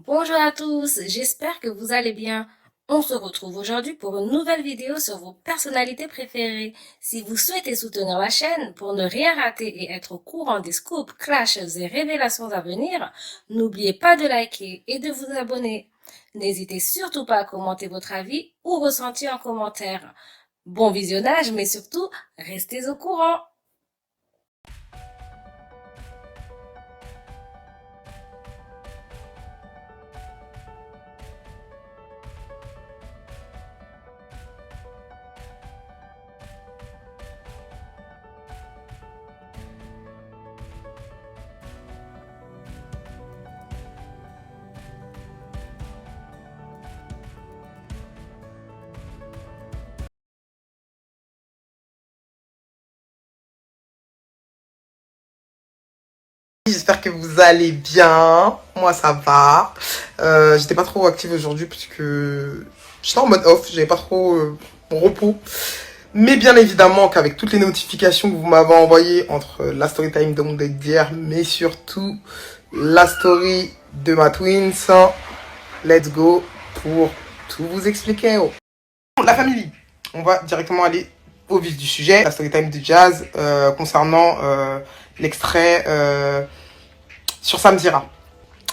Bonjour à tous, j'espère que vous allez bien. On se retrouve aujourd'hui pour une nouvelle vidéo sur vos personnalités préférées. Si vous souhaitez soutenir la chaîne pour ne rien rater et être au courant des scoops, clashs et révélations à venir, n'oubliez pas de liker et de vous abonner. N'hésitez surtout pas à commenter votre avis ou ressenti en commentaire. Bon visionnage, mais surtout, restez au courant. J'espère que vous allez bien. Moi, ça va. J'étais pas trop active aujourd'hui parce que j'étais en mode off. J'avais pas trop mon repos. Mais bien évidemment qu'avec toutes les notifications que vous m'avez envoyées entre la story time de mon date d'hier, mais surtout la story de ma twins, let's go pour tout vous expliquer. La famille, on va directement aller au vif du sujet. La story time de Jazz concernant l'extrait sur Samzira.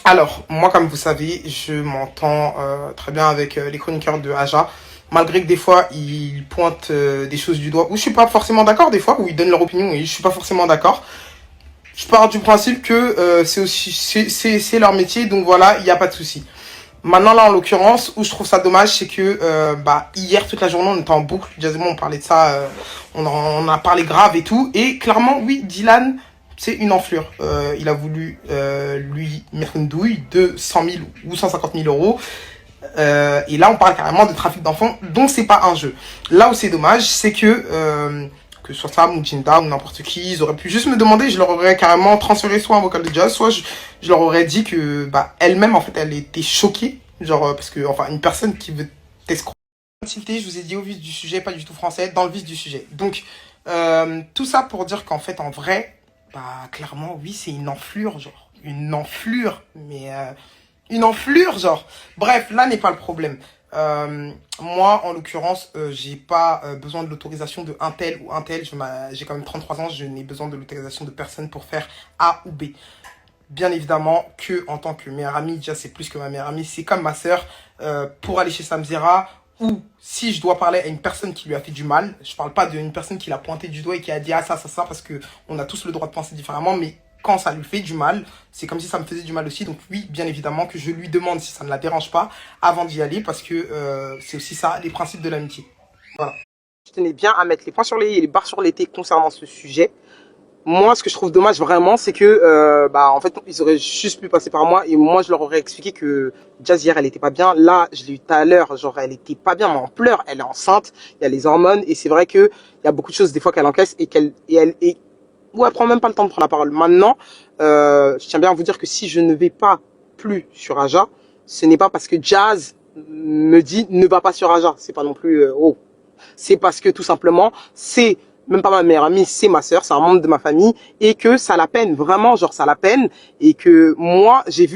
Alors, moi, comme vous savez, je m'entends très bien avec les chroniqueurs de Aja. Malgré que des fois, ils pointent des choses du doigt où je suis pas forcément d'accord, des fois, où ils donnent leur opinion et je suis pas forcément d'accord. Je pars du principe que c'est leur métier, donc voilà, il n'y a pas de souci. Maintenant, là, en l'occurrence, où je trouve ça dommage, c'est que hier, toute la journée, on était en boucle. Jazimo, on parlait de ça, on a parlé grave et tout. Et clairement, oui, Dylan, c'est une enflure. Il a voulu lui mettre une douille de 100 000 ou 150 000 euros. Et là, on parle carrément de trafic d'enfants, donc c'est pas un jeu. Là où c'est dommage, c'est que ce soit Sam ou Jinda ou n'importe qui, ils auraient pu juste me demander, je leur aurais carrément transféré soit un vocal de jazz, soit je leur aurais dit que elle-même, en fait, elle était choquée. Genre, parce que, enfin, une personne qui veut t'escroquer. Je vous ai dit au vif du sujet, pas du tout français, dans le vif du sujet. Donc, tout ça pour dire qu'en fait, en vrai, clairement, oui, c'est une enflure, genre. Une enflure, mais une enflure, genre. Bref, là n'est pas le problème. Moi, en l'occurrence, j'ai pas besoin de l'autorisation de un tel ou un tel. J'ai quand même 33 ans, je n'ai besoin de l'autorisation de personne pour faire A ou B. Bien évidemment que en tant que meilleure amie, déjà c'est plus que ma meilleure amie, c'est comme ma sœur, pour aller chez Samzira, ou si je dois parler à une personne qui lui a fait du mal, je parle pas d'une personne qui l'a pointé du doigt et qui a dit ah ça, parce que on a tous le droit de penser différemment, mais quand ça lui fait du mal, c'est comme si ça me faisait du mal aussi. Donc oui, bien évidemment que je lui demande si ça ne la dérange pas avant d'y aller, parce que c'est aussi ça, les principes de l'amitié. Voilà. Je tenais bien à mettre les points sur les i et les barres sur les t concernant ce sujet. Moi, ce que je trouve dommage vraiment, c'est que, en fait, ils auraient juste pu passer par moi et moi, je leur aurais expliqué que Jazz hier, elle était pas bien. Là, je l'ai eu tout à l'heure, genre, elle était pas bien, mais en pleurs. Elle est enceinte, il y a les hormones et c'est vrai que il y a beaucoup de choses des fois qu'elle encaisse et ou elle prend même pas le temps de prendre la parole. Maintenant, je tiens bien à vous dire que si je ne vais pas plus sur Aja, ce n'est pas parce que Jazz me dit ne va pas sur Aja. C'est pas non plus c'est parce que tout simplement, c'est même pas ma meilleure amie, c'est ma sœur, c'est un membre de ma famille, et que ça la peine, vraiment, genre ça la peine, et que moi, je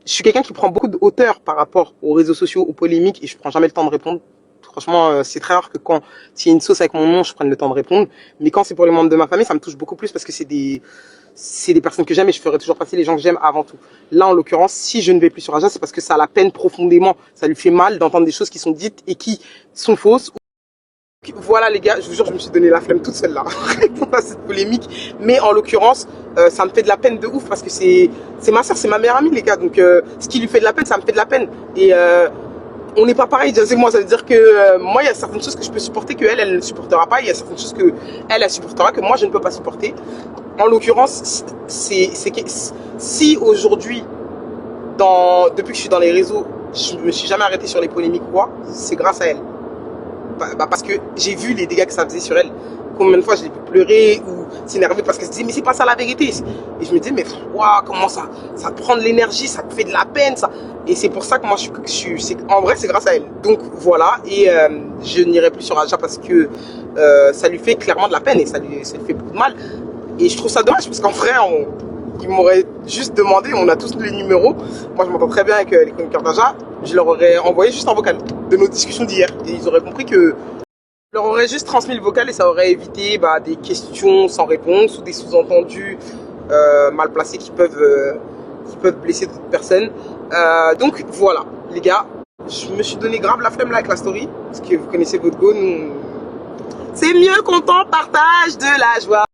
suis quelqu'un qui prend beaucoup de hauteur par rapport aux réseaux sociaux, aux polémiques, et je prends jamais le temps de répondre. Franchement, c'est très rare que quand il y a une sauce avec mon nom, je prenne le temps de répondre. Mais quand c'est pour les membres de ma famille, ça me touche beaucoup plus parce que c'est des personnes que j'aime et je ferai toujours passer les gens que j'aime avant tout. Là, en l'occurrence, si je ne vais plus sur Aja, c'est parce que ça la peine profondément. Ça lui fait mal d'entendre des choses qui sont dites et qui sont fausses. Voilà les gars, je vous jure, je me suis donné la flemme toute seule là, répondre à cette polémique. Mais en l'occurrence, ça me fait de la peine de ouf parce que c'est ma soeur, c'est ma meilleure amie les gars. Donc ce qui lui fait de la peine, ça me fait de la peine. Et on n'est pas pareil, c'est moi, ça veut dire que moi, il y a certaines choses que je peux supporter que elle ne supportera pas. Il y a certaines choses que elle supportera que moi, je ne peux pas supporter. En l'occurrence, c'est que si aujourd'hui, depuis que je suis dans les réseaux, je me suis jamais arrêté sur les polémiques ou quoi, c'est grâce à elle. Parce que j'ai vu les dégâts que ça faisait sur elle. Combien de fois je l'ai pu pleurer ou s'énerver parce qu'elle se disait mais c'est pas ça la vérité. Et je me disais mais wow, comment ça prend de l'énergie, ça te fait de la peine ça. Et c'est pour ça que moi en vrai c'est grâce à elle. Donc voilà, et je n'irai plus sur Aja parce que ça lui fait clairement de la peine et ça lui fait beaucoup de mal. Et je trouve ça dommage parce qu'en vrai ils m'auraient juste demandé, on a tous les numéros, moi je m'entends très bien avec les chroniqueurs d'Aja, je leur aurais envoyé juste un vocal de nos discussions d'hier. Et ils auraient compris que je leur aurais juste transmis le vocal et ça aurait évité des questions sans réponse ou des sous-entendus mal placés qui peuvent blesser d'autres personnes. Donc voilà, les gars, je me suis donné grave la flemme là avec la story, parce que vous connaissez votre go, c'est mieux quand on partage de la joie.